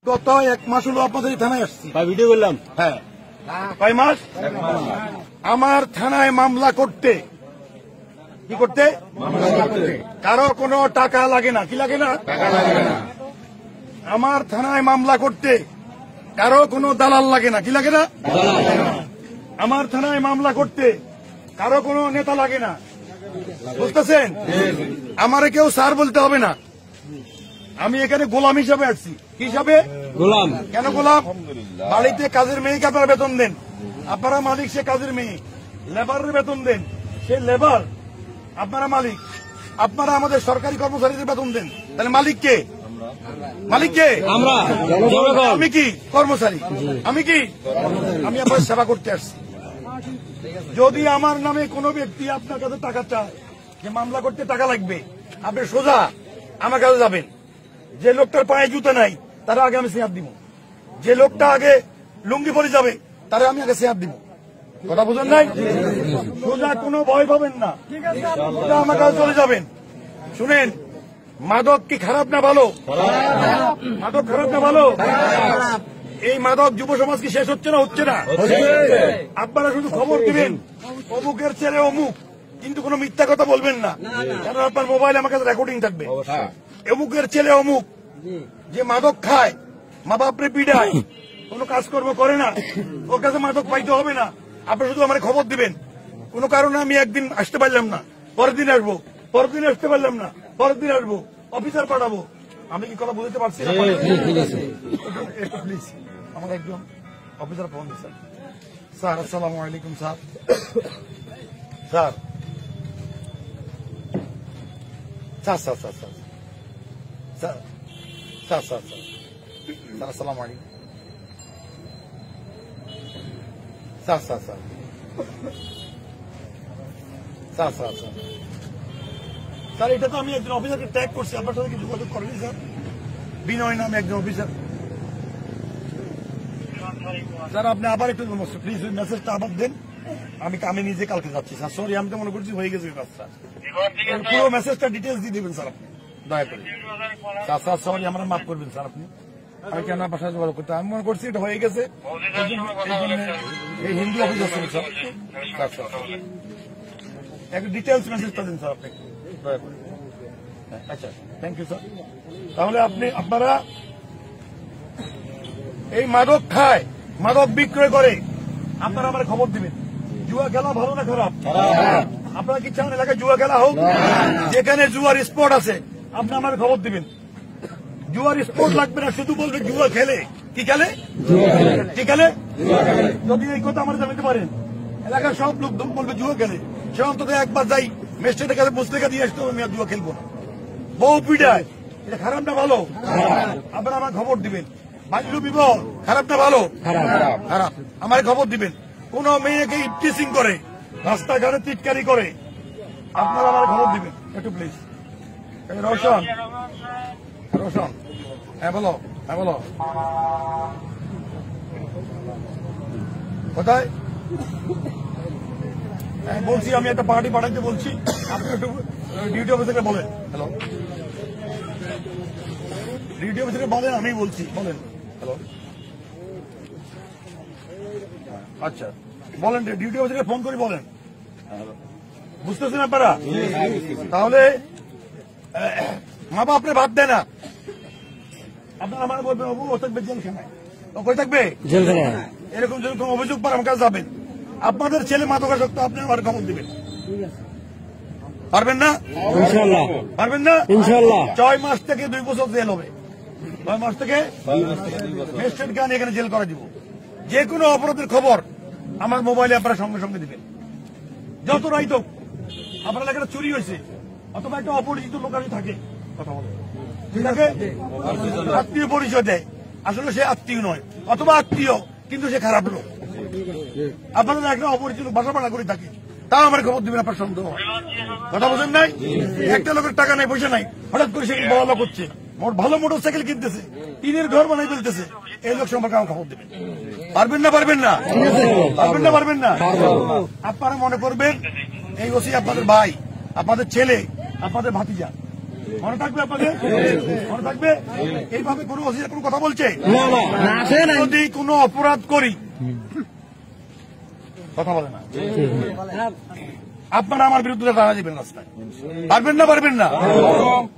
গত 1 মাস হলো আপনাদের থানায় আসছি, ভিডিও করলাম। হ্যাঁ, কয় মাস? আমার থানায় মামলা করতে কি করতে কারো কোনো টাকা লাগে না। কি লাগে না? আমার থানায় মামলা করতে কারো কোনো দালাল লাগে না। কি লাগে না? আমার থানায় মামলা করতে কারো কোনো নেতা লাগে না। বুঝতেছেন? আমারে কেউ স্যার বলতে হবে না। আমি এখানে গোলাম হিসাবে আসছি। কি হিসাবে? গোলাম। কেন গোলাম? বাড়িতে কাজের মেয়েকে আপনারা বেতন দেন, আপনারা মালিক, সে কাজের মেয়ে। লেবারের বেতন দেন, সে লেবার, আপনারা মালিক। আপনারা আমাদের সরকারি কর্মচারীদের বেতন দেন, তাহলে মালিক কে? মালিক কে? আমরা। আমি কি কর্মচারী? আমি কি? আমি আপনার সেবা করতে আসছি। যদি আমার নামে কোনো ব্যক্তি আপনার কাছে টাকা চায়, যে মামলা করতে টাকা লাগবে, আপনি সোজা আমার কাছে যাবেন। যে লোকটার পায়ে জুতা নাই তারা আগে আমি সিয়াদ দিব। যে লোকটা আগে লুঙ্গি পরে যাবে তারা আমি আগে সিয়াদ দিব। কথা বুঝেন নাই? সোজা কোনো ভয় পাবেন না, সোজা আমার কাছে চলে যাবেন। শুনেন, মাদক কি খারাপ না ভালো? মাদক খারাপ না ভালো? এই মাদক যুব সমাজ কি শেষ হচ্ছে না? হচ্ছে না? আপনারা শুধু খবর দিবেন অমুকের ছেলে অমুক, কিন্তু কোনো মিথ্যা কথা বলবেন না, কারণ আপনার মোবাইলে আমার কাছে রেকর্ডিং থাকবে। অমুকের ছেলে অমুক যে মাদক খায়, মা বাপরে পিড়ায়, কোনো কাজকর্ম করে না, ওর কাছে মাদক পাইতে হবে না। আপনি শুধু আমার খবর দিবেন। কোনো কারণে আমি একদিন আসতে পারলাম না, পরের দিন আসবো, পরের দিন আসতে পারলাম না, পরের দিন আসবো, অফিসার পাঠাবো। আমি কি কথা বুঝতে পারছি না? প্লিজ আমার একজন অফিসার ফোন দিচ্ছেন। স্যার, আসসালামু আলাইকুম sir. Sir sir sir sir sir sir sir sir sir আসসালামু আলাইকুম sir sir sir sir sir sir sir, এটা তো আমি একজন অফিসারকে ট্যাগ করছি, আপনার সাথে কি যোগাযোগ করেনি স্যার? বিনয় নামে একজন অফিসার। স্যার আপনি আবার একটু প্লিজ ওই মেসেজটা আবার দেন। আমি নিজে কালকে যাচ্ছি স্যার। সরি, আমি তো মনে করছি হয়ে গেছে কাজ স্যার। পুরো মেসেজটা ডিটেলস দিয়ে দেবেন স্যার আপনি, দয়া করে। স্যার স্যার সরি, আমরা মাফ করবেন স্যার। আপনি আমি কেন আপনার সাথে যোগাযোগ করতে, আমি মনে করছি এটা হয়ে গেছে। এই Hindu officer sir. Sir sir একটু ডিটেলস মেসেজটা দিন স্যার আপনি, দয়া করে। আচ্ছা, থ্যাংক ইউ স্যার। তাহলে আপনারা এই মাদক খায়, মাদক বিক্রয় করে, আপনারা আমার খবর দিবেন। জুয়া খেলা ভালো না খারাপ? আপনারা কি চান এলাকায় জুয়া খেলা হোক? যেখানে জুয়ার স্পট আছে আপনি আমার খবর দিবেন। জুয়ার স্পট লাগবে না, শুধু বলবে জুয়া খেলে। কি খেলে? কি খেলে? যদি এই কথা আমার জানাতে পারেন, এলাকার সব লোক বলবে জুয়া খেলে। সে অন্তত একবার যাই ম্যাজিস্ট্রেটের কাছে পুস্তিকা দিয়ে আসতে হবে, আমি আর জুয়া খেলবো না। বউ পিটায়, এটা খারাপ না ভালো? আপনারা আমার খবর দিবেন। বাল্য বিবাহ খারাপ না ভালো? খারাপ। আমার খবর দিবেন। কোন মেয়েকে ইপটিসিং করে, রাস্তাঘাটে টিটকারি করে, আপনারা আমার খবর দিবেন একটু প্লিজ। রোশন, রোশন, হ্যাঁ বলো, হ্যাঁ বলো, কোথায়? বলছি আমি একটা পার্টি পাঠাইতে বলছি, আপনি একটু ডিউটি অফিসারকে বলেন। হ্যালো, ডিউটি অফিসারকে বলেন, আমি বলছি, বলেন। হ্যালো, আচ্ছা বলেন, ডিউটি অফিসারকে ফোন করে বলেন। বুঝতেছেন আপনারা? তাহলে মা বাপ আপনি ভাত দেয় না, আপনারা আমার বলবেন বাবু ও থাকবে জেলখানায়, ও কই থাকবে? জেলখানায়। এরকম যদি কোনো অভিযোগ পান আমার কাছে যাবেন। আপনাদের ছেলে মাদকাসক্ত, আপনি আমার খবর দিবেন। পারবেন না? ইনশাআল্লাহ পারবেন না? ইনশাআল্লাহ। 6 মাস থেকে 2 বছর জেল হবে। 6 মাস থেকে ম্যাজিস্ট্রেটকে আনি এখানে জেল করে দিব। যে কোনো অপরাধের খবর আমার মোবাইলে আপনারা সঙ্গে সঙ্গে দিবেন। যত রাইত হোক, আপনার এলাকাটা চুরি হয়েছে অথবা একটা অপরিচিত লোক থাকে, কথা বলে ঠিক আছে, আত্মীয় পরিচয় দেয়, আসলে সে আত্মীয় নয়, অথবা আত্মীয় কিন্তু সে খারাপ লোক। আপনারা একটা অপরিচিত বাসা ভাড়া করে থাকে, তাও আমার খবর দিবেন। আপনার সন্দেহ, কথা বলেন নাই? একটা লোকের টাকা নাই, পয়সা নাই, হঠাৎ করে সে বড় লোক হচ্ছে, ভালো মোটর সাইকেল কিনতেছে, টিনের ঘর বানাই ফেলতেছে, এই লোক সম্পর্কে আমার খবর দিবেন। পারবেন না? পারবেন না? পারবেন না? পারবেন না? আপনারা মনে করবেন এই ওসি আপনাদের ভাই, আপনাদের ছেলে, আপনাদের ভাতিজা। মনে থাকবে আপনাদের? মনে থাকবে? এইভাবে কোনো অসুবিধা কোনো কথা বলছে যদি কোনো অপরাধ করি কথা বলে না, আপনারা আমার বিরুদ্ধে দাঁড়া দিবেন রাস্তায়, পারবেন না? পারবেন না?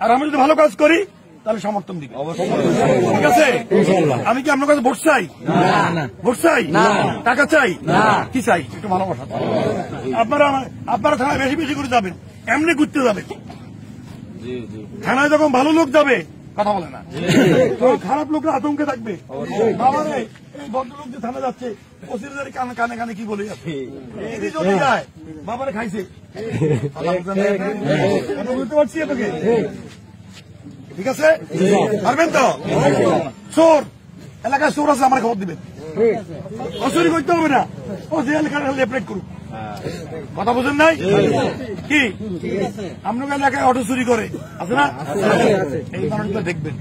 আর আমি যদি ভালো কাজ করি তাহলে সমর্থন দিবেন, ঠিক আছে? আমি কি আপনার কাছে ভোট চাই? ভোট চাই? টাকা চাই? কি চাই? একটু ভালোবাসা। আপনারা থানায় বেশি বেশি করে যাবেন, এমনি ঘুরতে যাবেন। থানায় যখন ভালো লোক যাবে কথা বলে না, তো খারাপ লোকরা আতঙ্কে থাকবে। বাবারে এই ভদ্রলোক যে থানা যাচ্ছে ওসির কানে কানে কানে কি বলে যাচ্ছে, এদিকে যদি যায় বাবারে খাইছে। বুঝতে পারছি আপনাকে, ঠিক আছে? পারবেন তো? চোর এলাকায় চোর আছে আমার খবর দিবেন, অচুরি করতে হবে না, ও যে এলাকায় লেপরেট করুক। কথা বুঝেন নাই কি? আপনার এলাকায় অটো চুরি করে আছে না? এই মানুষগুলো দেখবেন,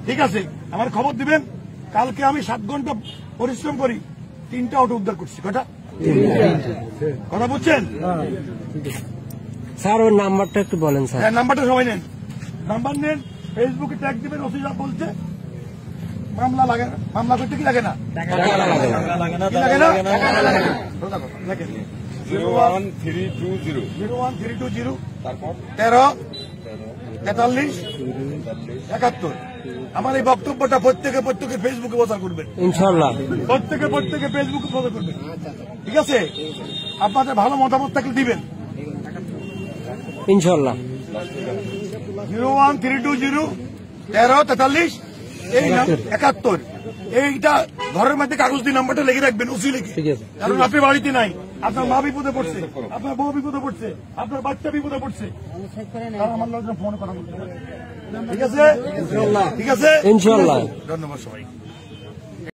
ঠিক আছে? আমার খবর দিবেন। কালকে আমি 7 ঘন্টা পরিশ্রম করি, 3টা অটো উদ্ধার করছি। কটা? কথা বুঝছেন স্যার? ওর নাম্বারটা একটু বলেন স্যার। হ্যাঁ, নাম্বারটা সবাই নেন, নাম্বার নেন, ফেসবুকে ট্যাগ দিবেন। ওসি সাহেব বলছে মামলা লাগে না, মামলা করতে কি লাগে না? কি লাগে না? 01320 01320 তারপর 13 43 71। আমার এই বক্তব্যটা প্রত্যেকে ফেসবুকে প্রচার করবেন ইনশাল্লাহ। প্রত্যেকে ফেসবুকে প্রচার করবেন, ঠিক আছে? আপনাদের ভালো মতামত থাকলে দিবেন। ইনশাল্লাহ। 01320 13 43 71। এইটা ঘরের মধ্যে কাগজ দিয়ে নাম্বারটা লিখে রাখবেন, উসি লিখে। ঠিক আছে। কারণ আপনি বাড়িতে নাই, আপনার মা বিপদে পড়ছে, আপনার বউ বিপদে পড়ছে, আপনার বাচ্চা বিপদে পড়ছে, আর আমার লোকজন ফোনে কথা বলতে পারে। ঠিক আছে? ঠিক আছে? ইনশাল্লাহ। ধন্যবাদ সবাই।